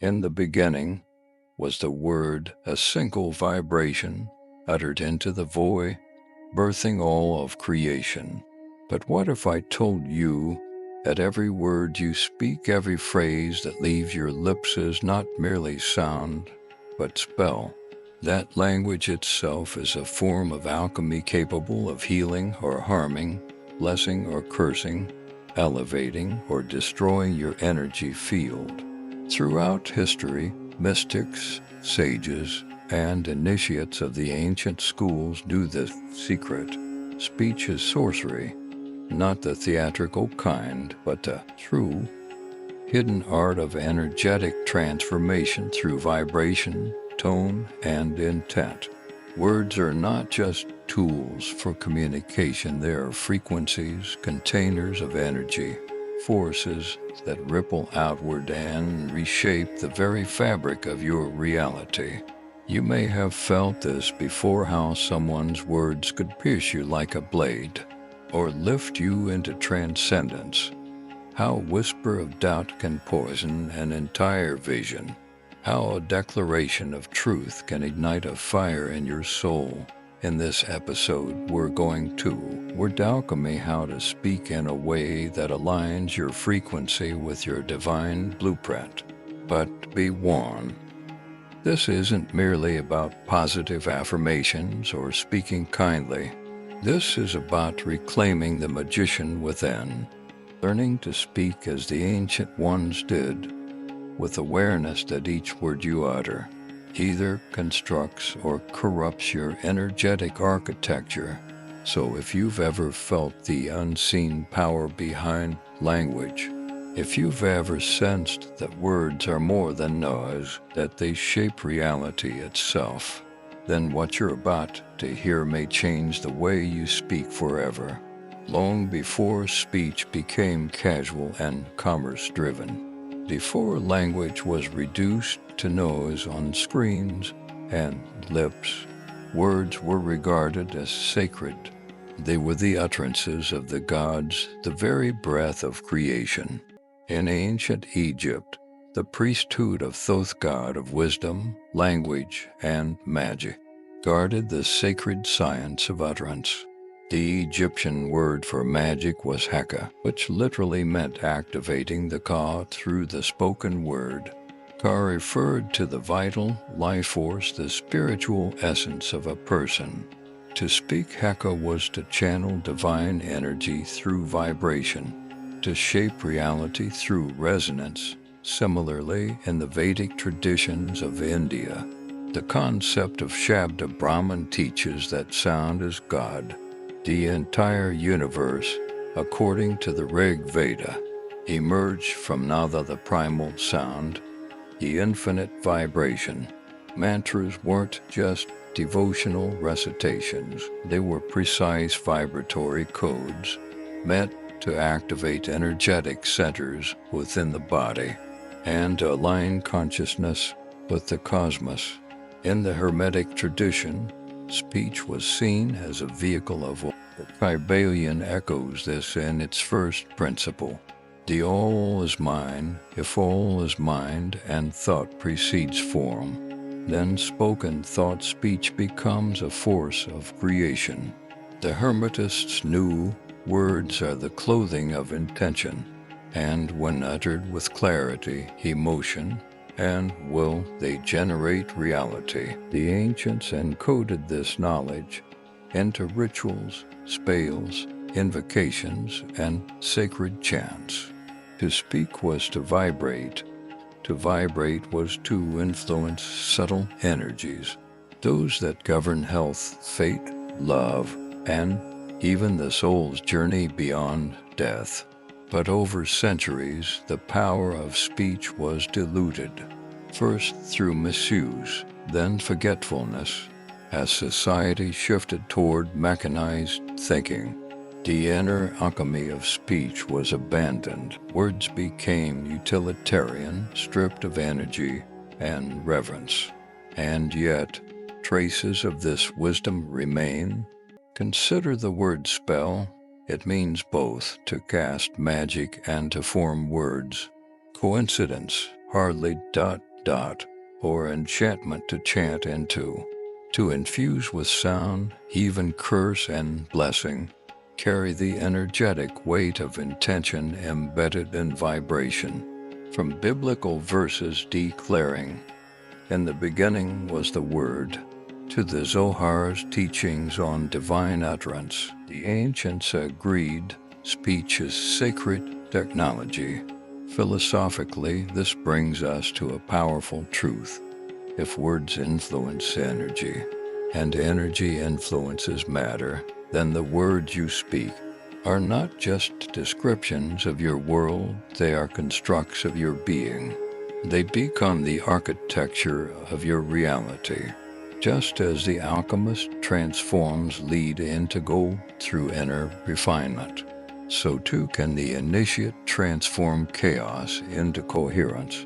In the beginning was the Word, a single vibration, uttered into the void, birthing all of creation. But what if I told you that every word you speak, every phrase that leaves your lips is not merely sound, but spell? That language itself is a form of alchemy capable of healing or harming, blessing or cursing, elevating or destroying your energy field. Throughout history, mystics, sages, and initiates of the ancient schools knew this secret. Speech is sorcery, not the theatrical kind, but the true, hidden art of energetic transformation through vibration, tone, and intent. Words are not just tools for communication, they are frequencies, containers of energy, forces that ripple outward and reshape the very fabric of your reality. You may have felt this before, how someone's words could pierce you like a blade, or lift you into transcendence. How a whisper of doubt can poison an entire vision. How a declaration of truth can ignite a fire in your soul. In this episode, we're going to word alchemy, how to speak in a way that aligns your frequency with your divine blueprint. But be warned, this isn't merely about positive affirmations or speaking kindly. This is about reclaiming the magician within, learning to speak as the ancient ones did, with awareness that each word you utter either constructs or corrupts your energetic architecture. So if you've ever felt the unseen power behind language, if you've ever sensed that words are more than noise, that they shape reality itself, then what you're about to hear may change the way you speak forever. Long before speech became casual and commerce-driven, before language was reduced to noise on screens and lips, words were regarded as sacred. They were the utterances of the gods, the very breath of creation. In ancient Egypt, the priesthood of Thoth, god of wisdom, language, and magic, guarded the sacred science of utterance. The Egyptian word for magic was Heka, which literally meant activating the Ka through the spoken word. Ka referred to the vital life force, the spiritual essence of a person. To speak Heka was to channel divine energy through vibration, to shape reality through resonance. Similarly, in the Vedic traditions of India, the concept of Shabda Brahman teaches that sound is God. The entire universe, according to the Rig Veda, emerged from Nada, the primal sound, the infinite vibration. Mantras weren't just devotional recitations, they were precise vibratory codes meant to activate energetic centers within the body and to align consciousness with the cosmos. In the Hermetic tradition, speech was seen as a vehicle of all. The Kybalion echoes this in its first principle. The all is mine, if all is mind and thought precedes form, then spoken thought speech becomes a force of creation. The Hermetists knew words are the clothing of intention, and when uttered with clarity, emotion, and will, they generate reality. The ancients encoded this knowledge into rituals, spells, invocations, and sacred chants. To speak was to vibrate. To vibrate was to influence subtle energies, those that govern health, fate, love, and even the soul's journey beyond death. But over centuries, the power of speech was diluted, first through misuse, then forgetfulness, as society shifted toward mechanized thinking. The inner alchemy of speech was abandoned. Words became utilitarian, stripped of energy and reverence. And yet, traces of this wisdom remain. Consider the word spell. It means both to cast magic and to form words. Coincidence? Hardly. dot, or enchantment to chant into, to infuse with sound, even curse and blessing, carry the energetic weight of intention embedded in vibration. From biblical verses declaring, "In the beginning was the Word," to the Zohar's teachings on divine utterance, the ancients agreed speech is sacred technology. Philosophically, this brings us to a powerful truth. If words influence energy, and energy influences matter, then the words you speak are not just descriptions of your world, they are constructs of your being. They become the architecture of your reality. Just as the alchemist transforms lead into gold through inner refinement, so too can the initiate transform chaos into coherence.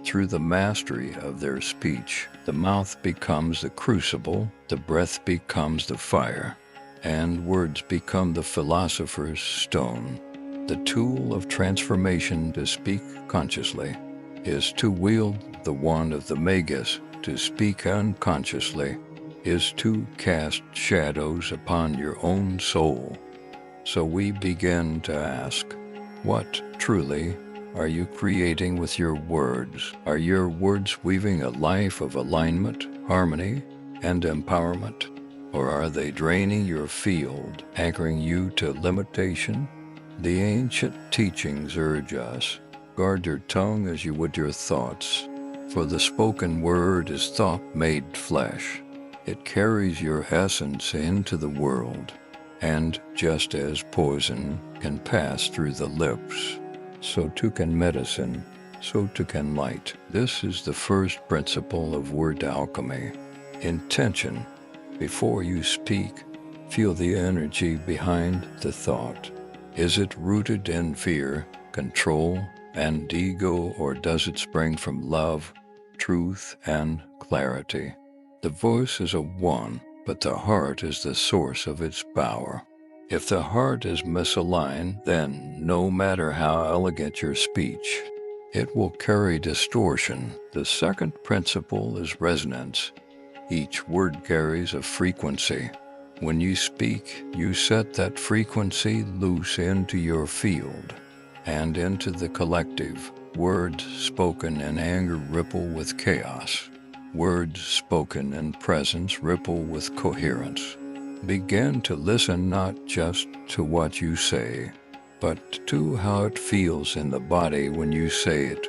Through the mastery of their speech, the mouth becomes the crucible, the breath becomes the fire, and words become the philosopher's stone. The tool of transformation to speak consciously is to wield the wand of the magus. To speak unconsciously is to cast shadows upon your own soul. So we begin to ask, what truly are you creating with your words? Are your words weaving a life of alignment, harmony, and empowerment? Or are they draining your field, anchoring you to limitation? The ancient teachings urge us, guard your tongue as you would your thoughts, for the spoken word is thought made flesh. It carries your essence into the world, and just as poison can pass through the lips, so too can medicine, so too can light. This is the first principle of word alchemy. Intention. Before you speak, feel the energy behind the thought. Is it rooted in fear, control, and ego, or does it spring from love, truth, and clarity? The voice is a one, but the heart is the source of its power. If the heart is misaligned, then no matter how elegant your speech, it will carry distortion. The second principle is resonance. Each word carries a frequency. When you speak, you set that frequency loose into your field and into the collective. Words spoken in anger ripple with chaos. Words spoken in presence ripple with coherence. Begin to listen not just to what you say, but to how it feels in the body when you say it.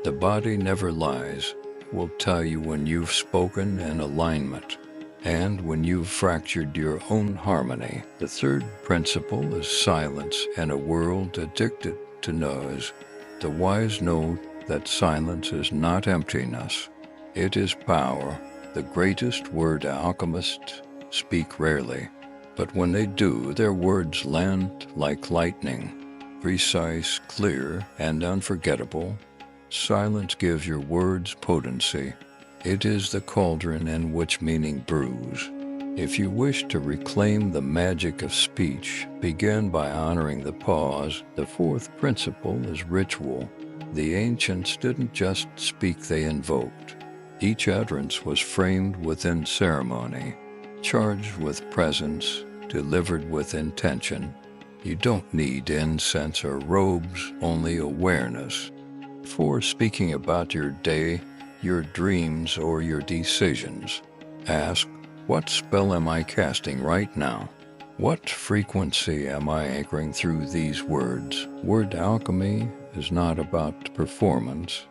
The body never lies. It will tell you when you've spoken in alignment and when you've fractured your own harmony. The third principle is silence in a world addicted to noise. The wise know that silence is not emptiness. It is power. The greatest word alchemists speak rarely, but when they do, their words land like lightning, precise, clear, and unforgettable. Silence gives your words potency. It is the cauldron in which meaning brews. If you wish to reclaim the magic of speech, begin by honoring the pause. The fourth principle is ritual. The ancients didn't just speak, they invoked. Each utterance was framed within ceremony, charged with presence, delivered with intention. You don't need incense or robes, only awareness. Before speaking about your day, your dreams, or your decisions, ask, what spell am I casting right now? What frequency am I anchoring through these words? Word alchemy is not about performance.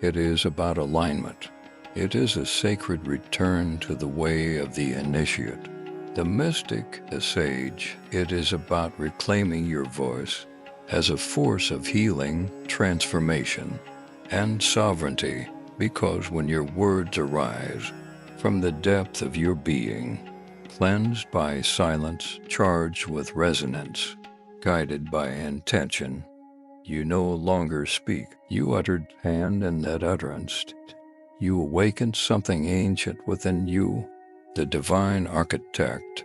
It is about alignment. It is a sacred return to the way of the initiate. The mystic, the sage, it is about reclaiming your voice as a force of healing, transformation, and sovereignty, because when your words arise from the depth of your being, cleansed by silence, charged with resonance, guided by intention, you no longer speak. You uttered, and in that utterance, you awakened something ancient within you, the divine architect,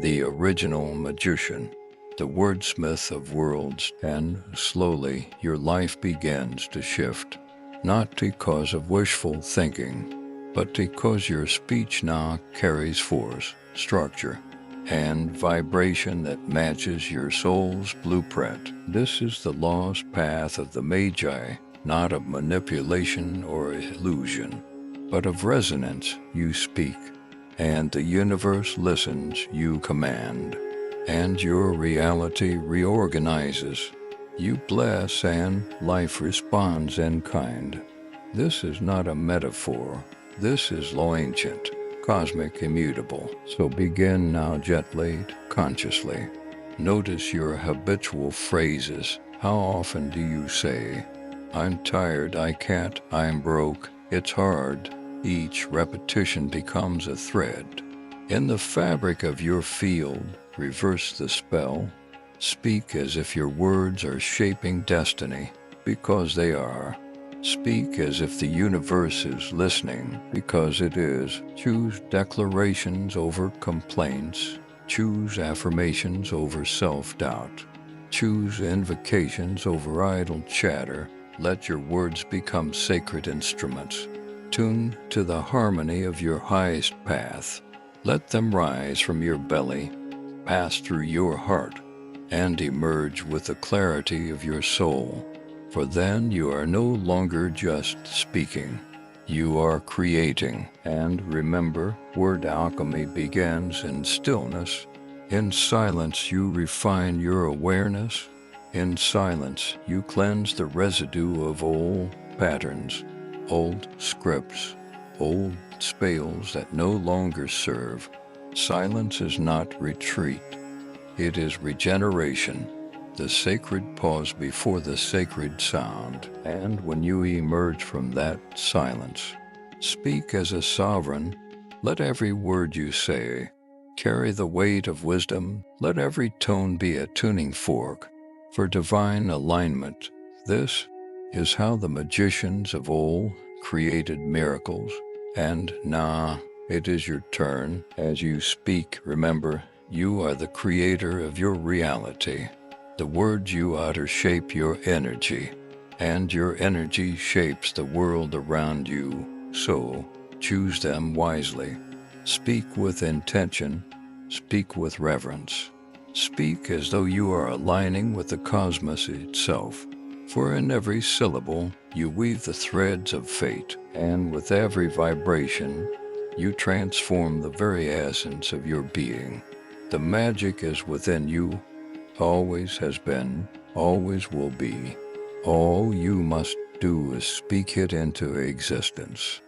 the original magician, the wordsmith of worlds, and slowly your life begins to shift not because of wishful thinking, but because your speech now carries force, structure, and vibration that matches your soul's blueprint. This is the lost path of the Magi, not of manipulation or illusion, but of resonance. You speak, and the universe listens. You command, and your reality reorganizes. You bless, and life responds in kind. This is not a metaphor. This is ancient, cosmic, immutable. So begin now gently, consciously. Notice your habitual phrases. How often do you say, "I'm tired, I can't, I'm broke, it's hard"? Each repetition becomes a thread. In the fabric of your field, reverse the spell. Speak as if your words are shaping destiny, because they are. Speak as if the universe is listening, because it is. Choose declarations over complaints. Choose affirmations over self-doubt. Choose invocations over idle chatter. Let your words become sacred instruments, tuned to the harmony of your highest path. Let them rise from your belly, pass through your heart, and emerge with the clarity of your soul. For then you are no longer just speaking. You are creating. And remember, word alchemy begins in stillness. In silence you refine your awareness. In silence you cleanse the residue of old patterns, old scripts, old spells that no longer serve. Silence is not retreat. It is regeneration, the sacred pause before the sacred sound. And when you emerge from that silence, speak as a sovereign. Let every word you say carry the weight of wisdom. Let every tone be a tuning fork for divine alignment. This is how the magicians of old created miracles. And now it is your turn. As you speak, remember, you are the creator of your reality. The words you utter shape your energy, and your energy shapes the world around you. So, choose them wisely. Speak with intention. Speak with reverence. Speak as though you are aligning with the cosmos itself. For in every syllable, you weave the threads of fate, and with every vibration, you transform the very essence of your being. The magic is within you, always has been, always will be. All you must do is speak it into existence.